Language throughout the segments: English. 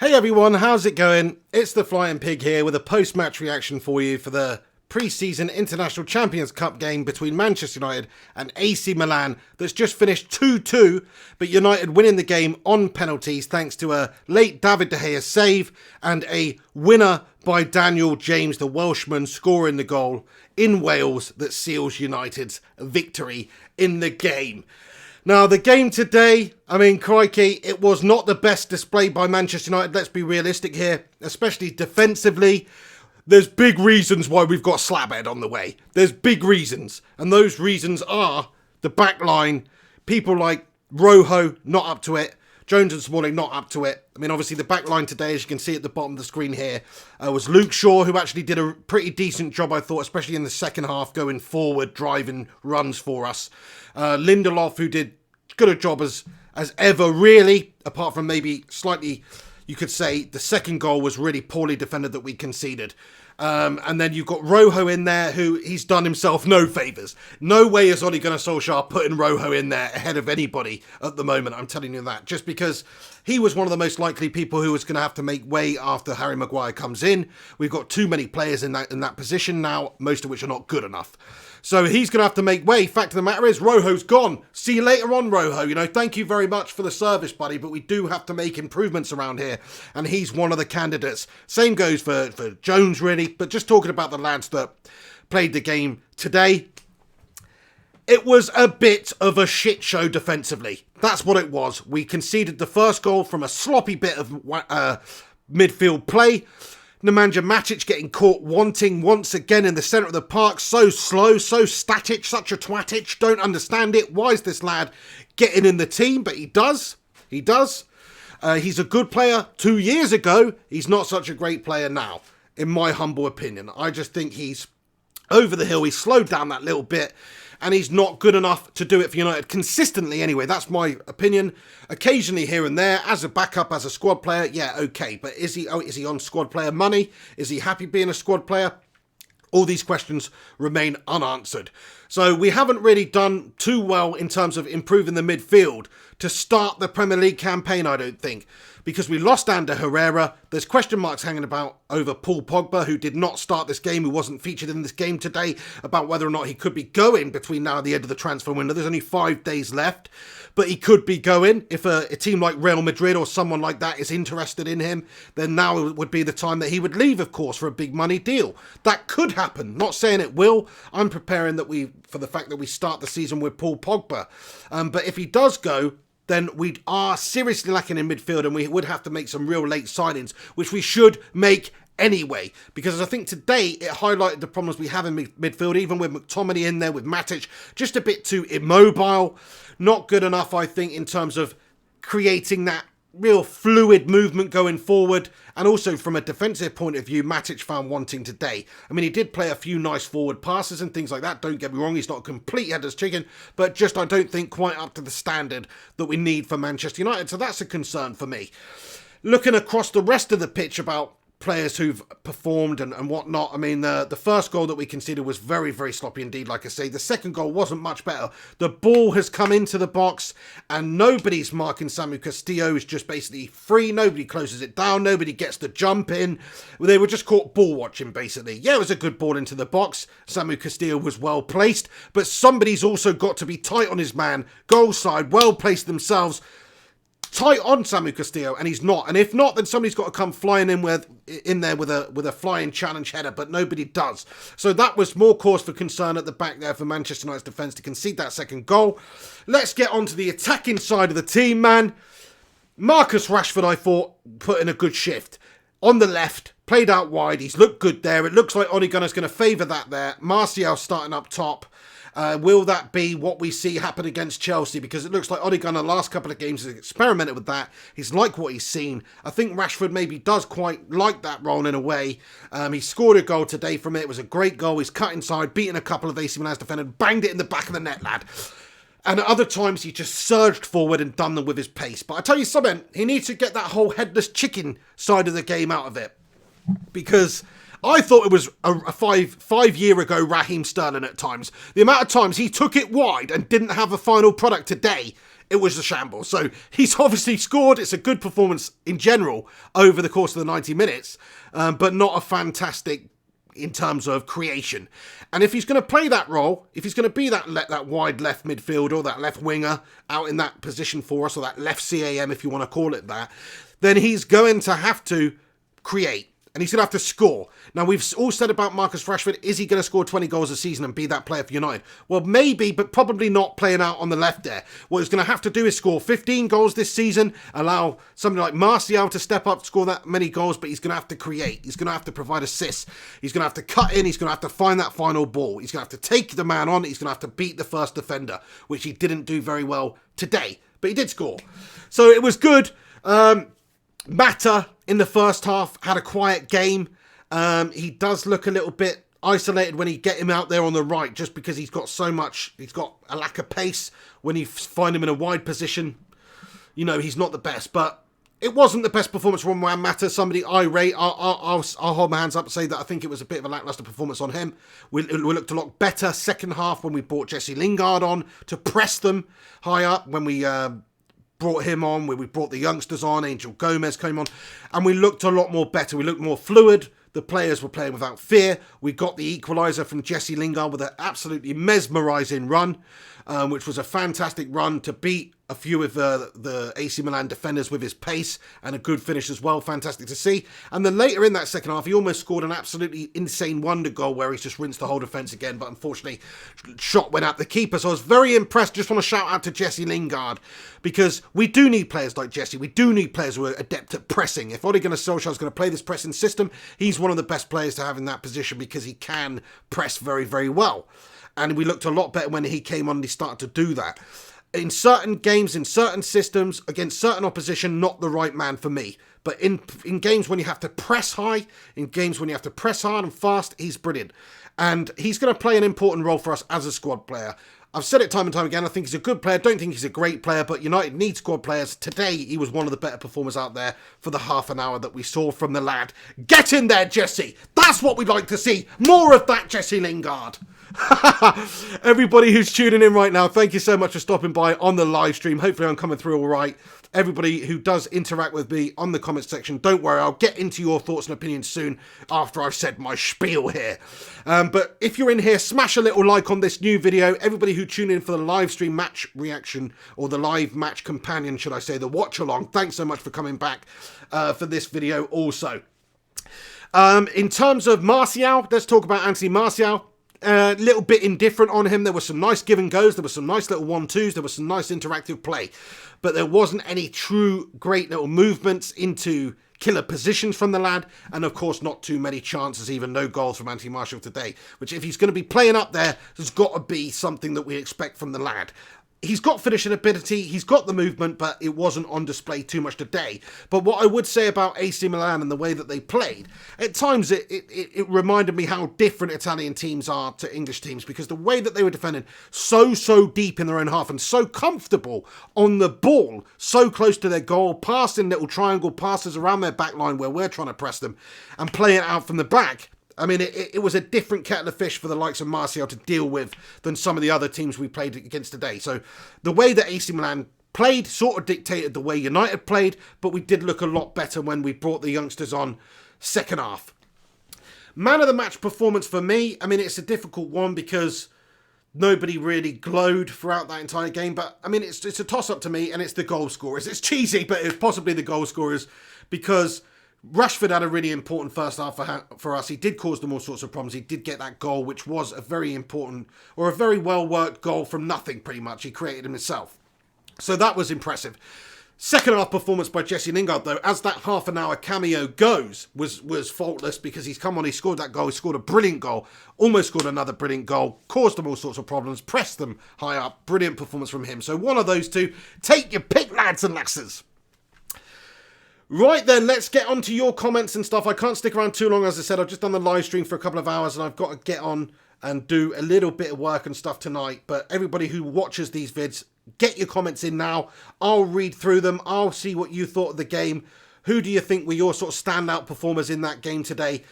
Hey everyone, how's it going? It's the Flying Pig here with a post-match reaction for you for the pre-season International Champions Cup game between Manchester United and AC Milan that's just finished 2-2, but United winning the game on penalties thanks to a late David De Gea save and a winner by Daniel James, the Welshman, scoring the goal in Wales that seals United's victory in the game. Now, the game today, crikey, it was not the best display by Manchester United. Let's be realistic here, especially defensively. There's big reasons why we've got Slabhead on the way. There's big reasons. And those reasons are the back line, people like Rojo not up to it, Jones and Smalling not up to it. Obviously the back line today, as you can see at the bottom of the screen here, was Luke Shaw, who actually did a pretty decent job, I thought, especially in the second half, going forward, driving runs for us. Lindelof, who did good a job as ever, really, apart from maybe slightly, you could say, the second goal was really poorly defended that we conceded. And then you've got Rojo in there, who he's done himself no favours. No way is Ole Gunnar Solskjaer putting Rojo in there ahead of anybody at the moment, I'm telling you that. Just because he was one of the most likely people who was going to have to make way after Harry Maguire comes in. We've got too many players in that position now, most of which are not good enough. So he's going to have to make way. Fact of the matter is, Rojo's gone. See you later on, Rojo. Thank you very much for the service, buddy, but we do have to make improvements around here, and he's one of the candidates. Same goes for Jones, really, but just talking about the lads that played the game today, it was a bit of a shit show defensively. That's what it was. We conceded the first goal from a sloppy bit of midfield play. Nemanja Matic getting caught wanting once again in the centre of the park. So slow, so static, such a twatich. Don't understand it. Why is this lad getting in the team? But he does. He does. He's a good player 2 years ago. He's not such a great player now, in my humble opinion. I just think he's over the hill. He's slowed down that little bit. And he's not good enough to do it for United consistently anyway. That's my opinion. Occasionally here and there, as a backup, as a squad player, yeah, okay. But is he on squad player money? Is he happy being a squad player? All these questions remain unanswered. So we haven't really done too well in terms of improving the midfield to start the Premier League campaign, I don't think. Because we lost Ander Herrera. There's question marks hanging about over Paul Pogba, who did not start this game, who wasn't featured in this game today, about whether or not he could be going between now and the end of the transfer window. There's only 5 days left, but he could be going. If a team like Real Madrid or someone like that is interested in him, then now would be the time that he would leave, of course, for a big money deal. That could happen. Not saying it will. I'm preparing for the fact that we start the season with Paul Pogba. But if he does go, then we are seriously lacking in midfield, and we would have to make some real late signings, which we should make anyway. Because I think today it highlighted the problems we have in midfield, even with McTominay in there, with Matic, just a bit too immobile. Not good enough, I think, in terms of creating that real fluid movement going forward. And also from a defensive point of view, Matic found wanting today. He did play a few nice forward passes and things like that. Don't get me wrong, he's not a complete headless chicken, but just I don't think quite up to the standard that we need for Manchester United. So that's a concern for me. Looking across the rest of the pitch about players who've performed and whatnot. The first goal that we conceded was very, very sloppy indeed, like I say. The second goal wasn't much better. The ball has come into the box and nobody's marking Samu Castillo. Is just basically free. Nobody closes it down. Nobody gets the jump in. They were just caught ball watching, basically. Yeah, it was a good ball into the box. Samu Castillo was well placed, but somebody's also got to be tight on his man. Goal side, well placed themselves. Tight on Samu Castillo, and he's not. And if not, then somebody's got to come flying in there with a flying challenge header, but nobody does. So that was more cause for concern at the back there for Manchester United's defence to concede that second goal. Let's get on to the attacking side of the team, man. Marcus Rashford, I thought, put in a good shift. On the left, played out wide. He's looked good there. It looks like Ole Gunnar's going to favour that there. Martial starting up top. Will that be what we see happen against Chelsea? Because it looks like Ole Gunnar, the last couple of games, has experimented with that. He's liked what he's seen. I think Rashford maybe does quite like that role in a way. He scored a goal today from it. It was a great goal. He's cut inside, beaten a couple of AC Milan's defenders, banged it in the back of the net, lad. And at other times, he just surged forward and done them with his pace. But I tell you something, he needs to get that whole headless chicken side of the game out of it. Because I thought it was a five year ago Raheem Sterling at times. The amount of times he took it wide and didn't have a final product today it was a shambles. So he's obviously scored. It's a good performance in general over the course of the 90 minutes, but not a fantastic in terms of creation. And if he's going to play that role, if he's going to be that wide left midfielder, that left winger out in that position for us, or that left CAM if you want to call it that, then he's going to have to create. And he's going to have to score. Now, we've all said about Marcus Rashford, is he going to score 20 goals a season and be that player for United? Well, maybe, but probably not playing out on the left there. What he's going to have to do is score 15 goals this season, allow somebody like Martial to step up, score that many goals, but he's going to have to create. He's going to have to provide assists. He's going to have to cut in. He's going to have to find that final ball. He's going to have to take the man on. He's going to have to beat the first defender, which he didn't do very well today, but he did score. So it was good. Mata in the first half had a quiet game. He does look a little bit isolated when you get him out there on the right, just because he's got a lack of pace. When you find him in a wide position, you know, he's not the best. But it wasn't the best performance from Juan Mata. Somebody irate, I'll hold my hands up and say that I think it was a bit of a lacklustre performance on him. We looked a lot better second half when we brought Jesse Lingard on to press them high up, when we brought him on, where we brought the youngsters on, Angel Gomez came on, and we looked a lot more better. We looked more fluid. The players were playing without fear. We got the equaliser from Jesse Lingard with an absolutely mesmerising run, which was a fantastic run to beat a few of the AC Milan defenders with his pace, and a good finish as well. Fantastic to see. And then later in that second half, he almost scored an absolutely insane wonder goal where he's just rinsed the whole defence again, but unfortunately, shot went at the keeper. So I was very impressed. Just want to shout out to Jesse Lingard, because we do need players like Jesse. We do need players who are adept at pressing. If Ole Gunnar Solskjaer is going to play this pressing system, he's one of the best players to have in that position, because he can press very, very well. And we looked a lot better when he came on and he started to do that. In certain games, in certain systems, against certain opposition, not the right man for me. But in games when you have to press high, in games when you have to press hard and fast, he's brilliant. And he's going to play an important role for us as a squad player. I've said it time and time again, I think he's a good player, don't think he's a great player, but United need squad players. Today, he was one of the better performers out there for the half an hour that we saw from the lad. Get in there, Jesse! That's what we'd like to see! More of that, Jesse Lingard! Everybody who's tuning in right now, thank you so much for stopping by on the live stream. Hopefully I'm coming through all right. Everybody who does interact with me on the comments section, don't worry, I'll get into your thoughts and opinions soon after I've said my spiel here. But if you're in here, smash a little like on this new video. Everybody who tuned in for the live stream match reaction, or the live match companion, should I say, the watch along, thanks so much for coming back for this video also. In terms of Martial, let's talk about Anthony Martial. A little bit indifferent on him. There were some nice give and goes. There were some nice little 1-2s. There was some nice interactive play. But there wasn't any true great little movements into killer positions from the lad. And of course, not too many chances, even no goals from Anthony Martial today. Which, if he's going to be playing up there, there's got to be something that we expect from the lad. He's got finishing ability, he's got the movement, but it wasn't on display too much today. But what I would say about AC Milan and the way that they played, at times it reminded me how different Italian teams are to English teams, because the way that they were defending so deep in their own half and so comfortable on the ball, so close to their goal, passing little triangle passes around their back line where we're trying to press them and play it out from the back. I mean, it was a different kettle of fish for the likes of Martial to deal with than some of the other teams we played against today. So the way that AC Milan played sort of dictated the way United played, but we did look a lot better when we brought the youngsters on second half. Man of the match performance for me, I mean, it's a difficult one because nobody really glowed throughout that entire game. But, I mean, it's a toss-up to me, and it's the goal scorers. It's cheesy, but it's possibly the goal scorers, because Rashford had a really important first half for us. He did cause them all sorts of problems. He did get that goal, which was a very important, or a very well-worked goal from nothing, pretty much. He created him himself. So that was impressive. Second half performance by Jesse Lingard, though, as that half an hour cameo goes, was faultless, because he's come on, he scored that goal, he scored a brilliant goal, almost scored another brilliant goal, caused them all sorts of problems, pressed them high up. Brilliant performance from him. So one of those two. Take your pick, lads and lasses. Right then, let's get on to your comments and stuff. I can't stick around too long, as I said. I've just done the live stream for a couple of hours, and I've got to get on and do a little bit of work and stuff tonight. But everybody who watches these vids, get your comments in now. I'll read through them. I'll see what you thought of the game. Who do you think were your sort of standout performers in that game today?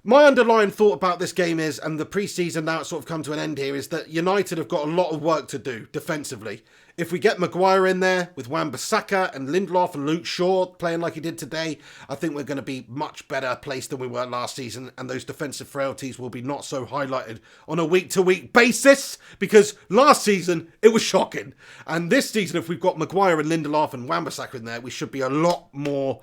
My underlying thought about this game is, and the pre-season now it's sort of come to an end here, is that United have got a lot of work to do defensively. If we get Maguire in there with Wan-Bissaka and Lindelof and Luke Shaw playing like he did today, I think we're going to be much better placed than we were last season, and those defensive frailties will be not so highlighted on a week-to-week basis, because last season it was shocking. And this season, if we've got Maguire and Lindelof and Wan-Bissaka in there, we should be a lot more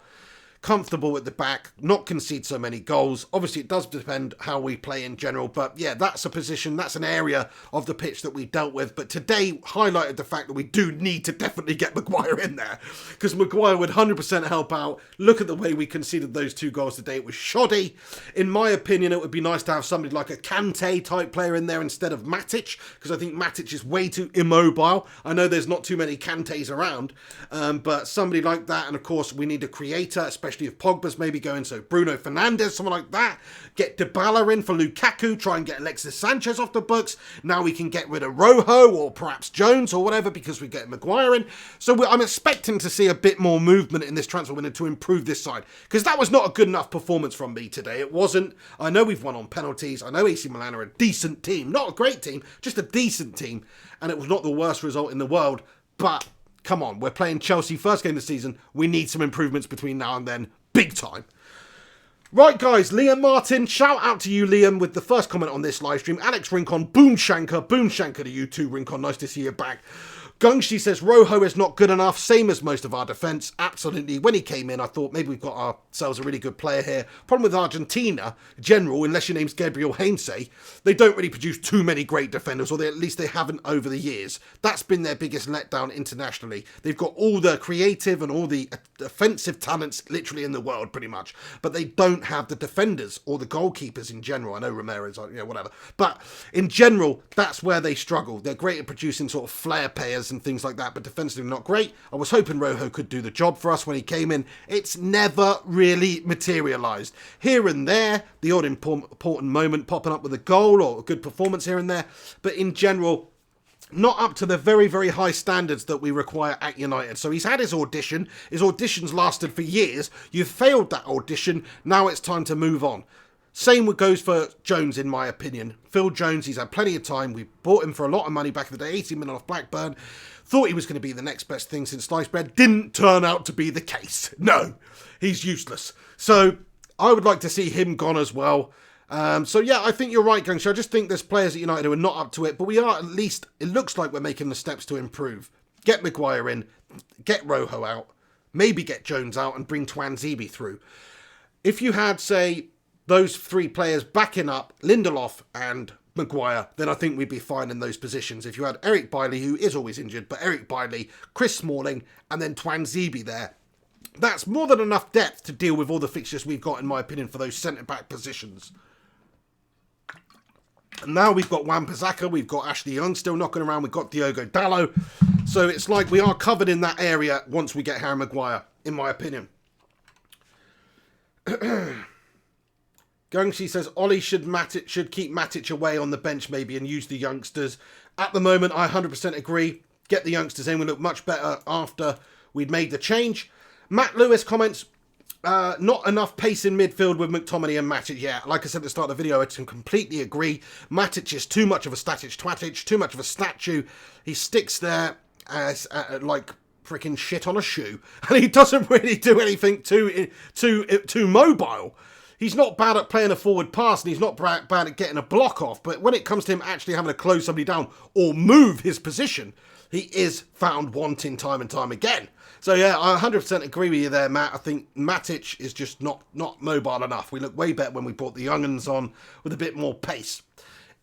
comfortable at the back, not concede so many goals. Obviously, it does depend how we play in general, but yeah, that's a position, that's an area of the pitch that we dealt with. But today highlighted the fact that we do need to definitely get Maguire in there, because Maguire would 100% help out. Look at the way we conceded those 2 goals today. It was shoddy. In my opinion, it would be nice to have somebody like a Kante type player in there instead of Matic, because I think Matic is way too immobile. I know there's not too many Kantes around, but somebody like that. And of course, we need a creator, especially if Pogba's maybe going, so Bruno Fernandes, someone like that. Get Dybala in for Lukaku, try and get Alexis Sanchez off the books. Now we can get rid of Rojo or perhaps Jones or whatever, because we get Maguire in. So I'm expecting to see a bit more movement in this transfer window to improve this side, because that was not a good enough performance from me today. It wasn't. I know we've won on penalties. I know AC Milan are a decent team, not a great team, just a decent team, and it was not the worst result in the world, but come on, we're playing Chelsea first game of the season. We need some improvements between now and then, big time. Right, guys, Liam Martin, shout out to you, Liam, with the first comment on this live stream. Alex Rincon, boom shanker to you too, Rincon, nice to see you back. Gungshi says, Rojo is not good enough, same as most of our defence. Absolutely. When he came in, I thought maybe we've got ourselves a really good player here. Problem with Argentina, general, unless your name's Gabriel Heinze, they don't really produce too many great defenders, or at least they haven't over the years. That's been their biggest letdown internationally. They've got all the creative and all the offensive talents literally in the world, pretty much. But they don't have the defenders or the goalkeepers in general. I know Ramirez, whatever. But in general, that's where they struggle. They're great at producing sort of flair players and things like that, but defensively not great. I was hoping Rojo could do the job for us when he came in. It's never really materialised. Here and there, the odd important moment popping up with a goal or a good performance here and there, but in general, not up to the very, very high standards that we require at United. So he's had his audition. His audition's lasted for years. You've failed that audition. Now it's time to move on. Same goes for Jones, in my opinion. Phil Jones, he's had plenty of time. We bought him for a lot of money back in the day, 18 million off Blackburn. Thought he was going to be the next best thing since sliced bread. Didn't turn out to be the case. No, he's useless. So I would like to see him gone as well. So yeah, I think you're right, Gungsha. I just think there's players at United who are not up to it, but we are at least, it looks like we're making the steps to improve. Get Maguire in, get Rojo out, maybe get Jones out and bring Twanzebe through. If you had, say, those 3 players backing up Lindelof and Maguire, then I think we'd be fine in those positions. If you had Eric Bailly, who is always injured, but Eric Bailly, Chris Smalling, and then Twanzebe there, that's more than enough depth to deal with all the fixtures we've got, in my opinion, for those centre-back positions. And now we've got Wan-Bissaka, we've got Ashley Young still knocking around, we've got Diogo Dalot. So it's like we are covered in that area once we get Harry Maguire, in my opinion. Gungshi says Ollie should keep Matic away on the bench maybe and use the youngsters. At the moment, I 100% agree. Get the youngsters in. We look much better after we'd made the change. Matt Lewis comments, not enough pace in midfield with McTominay and Matic. Yeah, like I said at the start of the video, I can completely agree. Matic is too much of a too much of a statue. He sticks there as like freaking shit on a shoe, and he doesn't really do anything too mobile. He's not bad at playing a forward pass, and he's not bad at getting a block off, but when it comes to him actually having to close somebody down or move his position, he is found wanting time and time again. So yeah, I 100% agree with you there, Matt. I think Matic is just not mobile enough. We look way better when we brought the young'uns on with a bit more pace.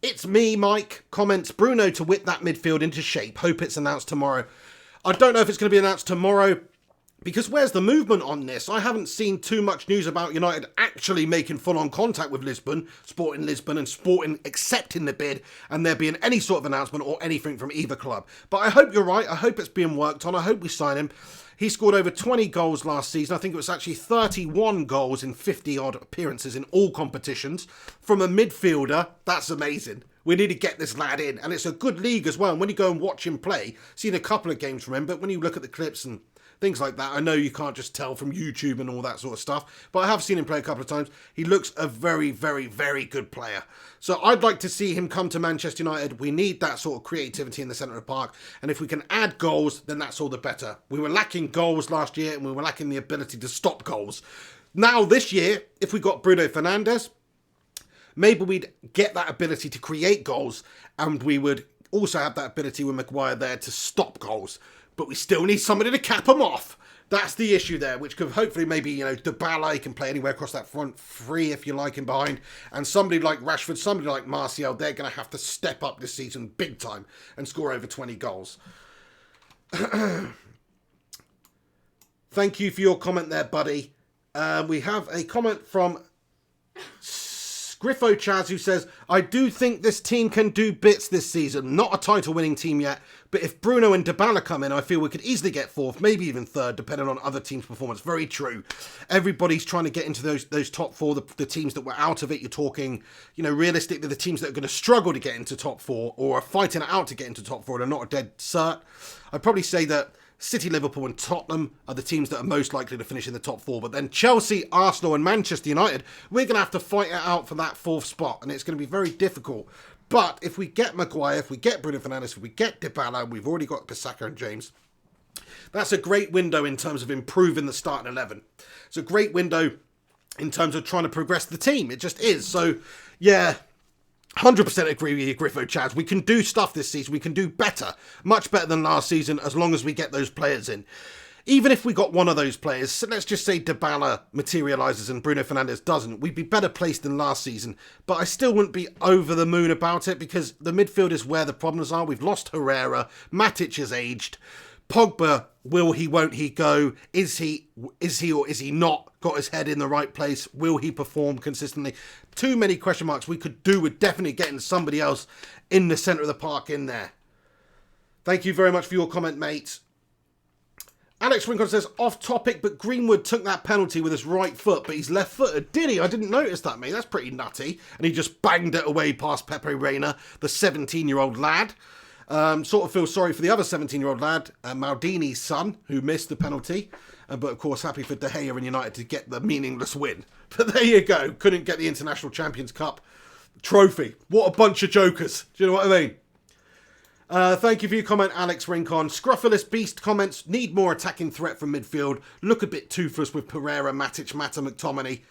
It's me, Mike, comments, Bruno to whip that midfield into shape. Hope it's announced tomorrow. I don't know if it's going to be announced tomorrow, because where's the movement on this? I haven't seen too much news about United actually making full-on contact with Sporting Lisbon and Sporting accepting the bid and there being any sort of announcement or anything from either club. But I hope you're right. I hope it's being worked on. I hope we sign him. He scored over 20 goals last season. I think it was actually 31 goals in 50-odd appearances in all competitions. From a midfielder, that's amazing. We need to get this lad in. And it's a good league as well. And when you go and watch him play, seen a couple of games from him, but when you look at the clips and things like that. I know you can't just tell from YouTube and all that sort of stuff, but I have seen him play a couple of times. He looks a very, very, very good player. So I'd like to see him come to Manchester United. We need that sort of creativity in the centre of the park, and if we can add goals, then that's all the better. We were lacking goals last year, and we were lacking the ability to stop goals. Now, this year, if we got Bruno Fernandes, maybe we'd get that ability to create goals, and we would also have that ability with Maguire there to stop goals. But we still need somebody to cap them off. That's the issue there, which could hopefully maybe, Dybala, he can play anywhere across that front, free if you like him behind. And somebody like Rashford, somebody like Martial, they're going to have to step up this season big time and score over 20 goals. Thank you for your comment there, buddy. We have a comment from Griffo Chaz, who says, I do think this team can do bits this season. Not a title-winning team yet, but if Bruno and Dybala come in, I feel we could easily get fourth, maybe even third, depending on other teams' performance. Very true. Everybody's trying to get into those top four, the teams that were out of it. You're talking, realistically, the teams that are going to struggle to get into top four or are fighting it out to get into top four and are not a dead cert. I'd probably say that City, Liverpool and Tottenham are the teams that are most likely to finish in the top four. But then Chelsea, Arsenal and Manchester United, we're going to have to fight it out for that fourth spot. And it's going to be very difficult. But if we get Maguire, if we get Bruno Fernandes, if we get Dybala, we've already got Bissaka and James. That's a great window in terms of improving the starting 11. It's a great window in terms of trying to progress the team. It just is. So, yeah, 100% agree with you, Griffo Chaz. We can do stuff this season. We can do better. Much better than last season as long as we get those players in. Even if we got one of those players, so let's just say Dybala materialises and Bruno Fernandes doesn't, we'd be better placed than last season. But I still wouldn't be over the moon about it because the midfield is where the problems are. We've lost Herrera. Matic has aged. Pogba, will he, won't he go? Is he or is he not got his head in the right place? Will he perform consistently? Too many question marks. We could do with definitely getting somebody else in the centre of the park in there. Thank you very much for your comment, mate. Alex Rincon says, off topic, but Greenwood took that penalty with his right foot, but he's left-footed. Did he? I didn't notice that, mate. That's pretty nutty. And he just banged it away past Pepe Reina, the 17-year-old lad. Sort of feel sorry for the other 17-year-old lad, Maldini's son, who missed the penalty. But, of course, happy for De Gea and United to get the meaningless win. But there you go. Couldn't get the International Champions Cup trophy. What a bunch of jokers. Do you know what I mean? Thank you for your comment, Alex Rincon. Scruffulous Beast comments, need more attacking threat from midfield. Look a bit toothless with Pereira, Matic, Mata, McTominay.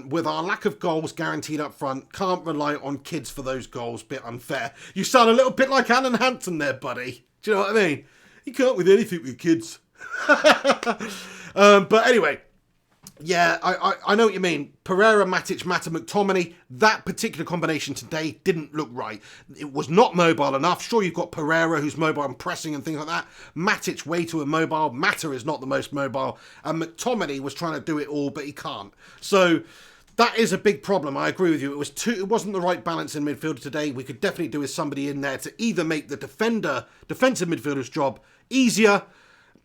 With our lack of goals guaranteed up front, can't rely on kids for those goals. Bit unfair. You sound a little bit like Alan Hampton there, buddy. Do you know what I mean? You can't with anything with kids. But anyway, yeah, I know what you mean. Pereira, Matic, Mata, McTominay, that particular combination today didn't look right. It was not mobile enough. Sure, you've got Pereira, who's mobile and pressing and things like that. Matic, way too immobile. Mata is not the most mobile. And McTominay was trying to do it all, but he can't. So that is a big problem. I agree with you. It wasn't the right balance in midfield today. We could definitely do with somebody in there to either make the defensive midfielder's job easier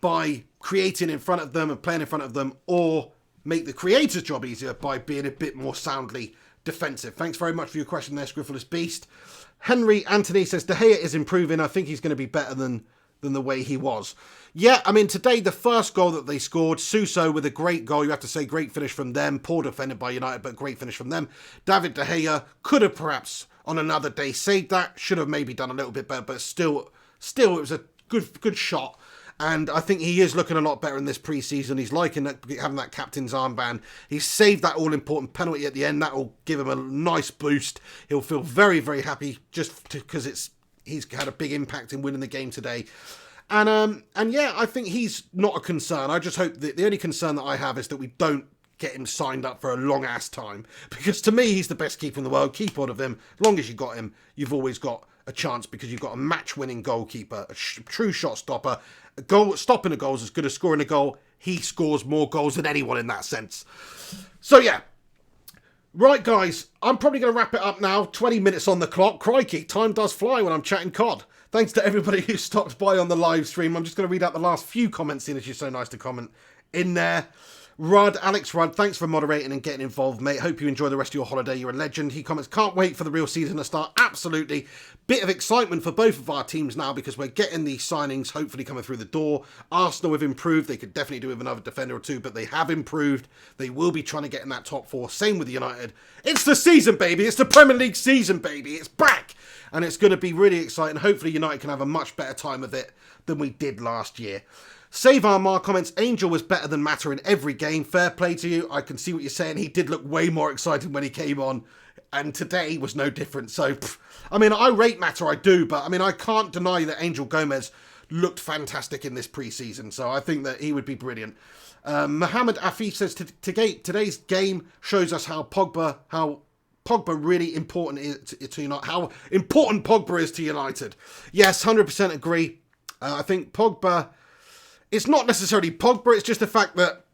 by creating in front of them and playing in front of them, or make the creator's job easier by being a bit more soundly defensive. Thanks very much for your question there, Scruffulous Beast. Henry Anthony says, De Gea is improving. I think he's going to be better than the way he was. Yeah, I mean, today, the first goal that they scored, Suso with a great goal. You have to say great finish from them. Poor defended by United, but great finish from them. David De Gea could have perhaps on another day saved that. Should have maybe done a little bit better, but still it was a good shot. And I think he is looking a lot better in this pre-season. He's liking having that captain's armband. He's saved that all-important penalty at the end. That will give him a nice boost. He'll feel very, very happy just because he's had a big impact in winning the game today. And yeah, I think he's not a concern. I just hope that the only concern that I have is that we don't get him signed up for a long-ass time. Because to me, he's the best keeper in the world. Keep hold of him. As long as you got him, you've always got a chance because you've got a match-winning goalkeeper, a true shot stopper. Stopping a goal is as good as scoring a goal. He scores more goals than anyone in that sense. So yeah. Right, guys. I'm probably going to wrap it up now. 20 minutes on the clock. Crikey, time does fly when I'm chatting COD. Thanks to everybody who stopped by on the live stream. I'm just going to read out the last few comments in, as you're so nice to comment in there. Alex Rudd, thanks for moderating and getting involved, mate. Hope you enjoy the rest of your holiday. You're a legend. He comments, can't wait for the real season to start. Absolutely. Bit of excitement for both of our teams now because we're getting the signings hopefully coming through the door. Arsenal have improved. They could definitely do with another defender or two, but they have improved. They will be trying to get in that top four. Same with United. It's the season, baby. It's the Premier League season, baby. It's back. And it's going to be really exciting. Hopefully United can have a much better time of it than we did last year. Save Armar comments, Angel was better than Matter in every game. Fair play to you. I can see what you're saying. He did look way more excited when he came on. And today was no different. So, I mean, I rate Matter, I do. But, I mean, I can't deny that Angel Gomez looked fantastic in this pre-season. So, I think that he would be brilliant. Mohammed Afif says, today's game shows us how Pogba really important is to United. How important Pogba is to United. Yes, 100% agree. I think Pogba... It's not necessarily Pogba, it's just the fact that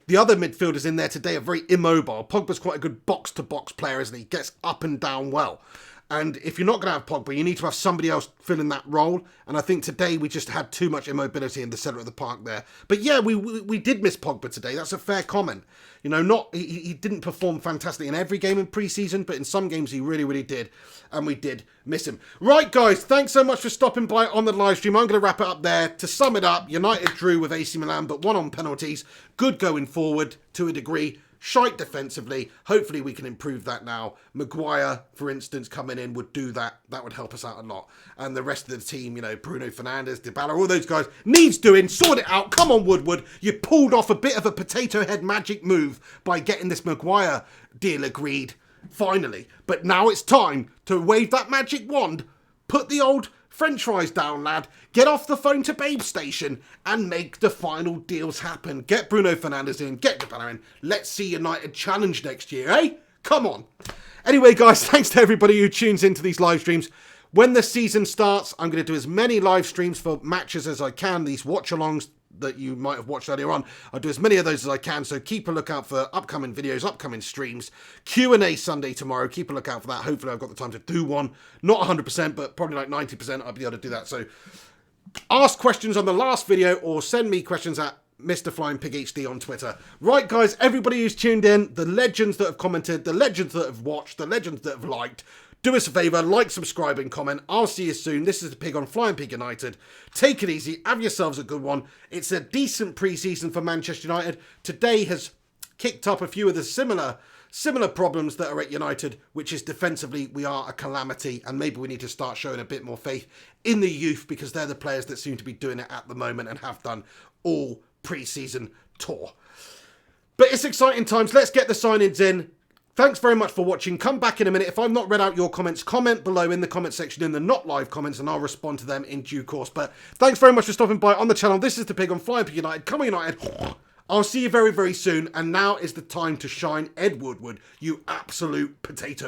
the other midfielders in there today are very immobile. Pogba's quite a good box-to-box player, isn't he? He gets up and down well. And if you're not going to have Pogba, you need to have somebody else filling that role. And I think today we just had too much immobility in the centre of the park there. But yeah, we did miss Pogba today. That's a fair comment. You know, he didn't perform fantastically in every game in pre-season, but in some games he really, really did. And we did miss him. Right, guys, thanks so much for stopping by on the live stream. I'm going to wrap it up there. To sum it up, United drew with AC Milan, but won on penalties. Good going forward to a degree. Shite defensively. Hopefully we can improve that now. Maguire, for instance, coming in would do that. That would help us out a lot. And the rest of the team, you know, Bruno Fernandes, Dybala, all those guys, needs doing. Sort it out. Come on, Woodward. You pulled off a bit of a potato head magic move by getting this Maguire deal agreed, finally. But now it's time to wave that magic wand, put the old French fries down, lad. Get off the phone to Babe Station and make the final deals happen. Get Bruno Fernandes in. Get Dybala in. Let's see United challenge next year, eh? Come on. Anyway, guys, thanks to everybody who tunes into these live streams. When the season starts, I'm going to do as many live streams for matches as I can. These watch-alongs that you might have watched earlier on. I'll do as many of those as I can, so keep a lookout for upcoming videos, upcoming streams. Q&A Sunday tomorrow, keep a lookout for that. Hopefully I've got the time to do one. Not 100%, but probably like 90% I'll be able to do that. So ask questions on the last video or send me questions at Mr. Flying Pig HD on Twitter. Right, guys, everybody who's tuned in, the legends that have commented, the legends that have watched, the legends that have liked, do us a favour, like, subscribe and comment. I'll see you soon. This is the Pig on Flying Pig United. Take it easy. Have yourselves a good one. It's a decent pre-season for Manchester United. Today has kicked up a few of the similar problems that are at United, which is defensively we are a calamity, and maybe we need to start showing a bit more faith in the youth because they're the players that seem to be doing it at the moment and have done all pre-season tour. But it's exciting times. Let's get the signings in. Thanks very much for watching. Come back in a minute. If I've not read out your comments, comment below in the comment section in the not live comments and I'll respond to them in due course. But thanks very much for stopping by on the channel. This is the Pig on Flying Pig United. Come on, United. I'll see you very, very soon. And now is the time to shine Ed Woodward, you absolute potato.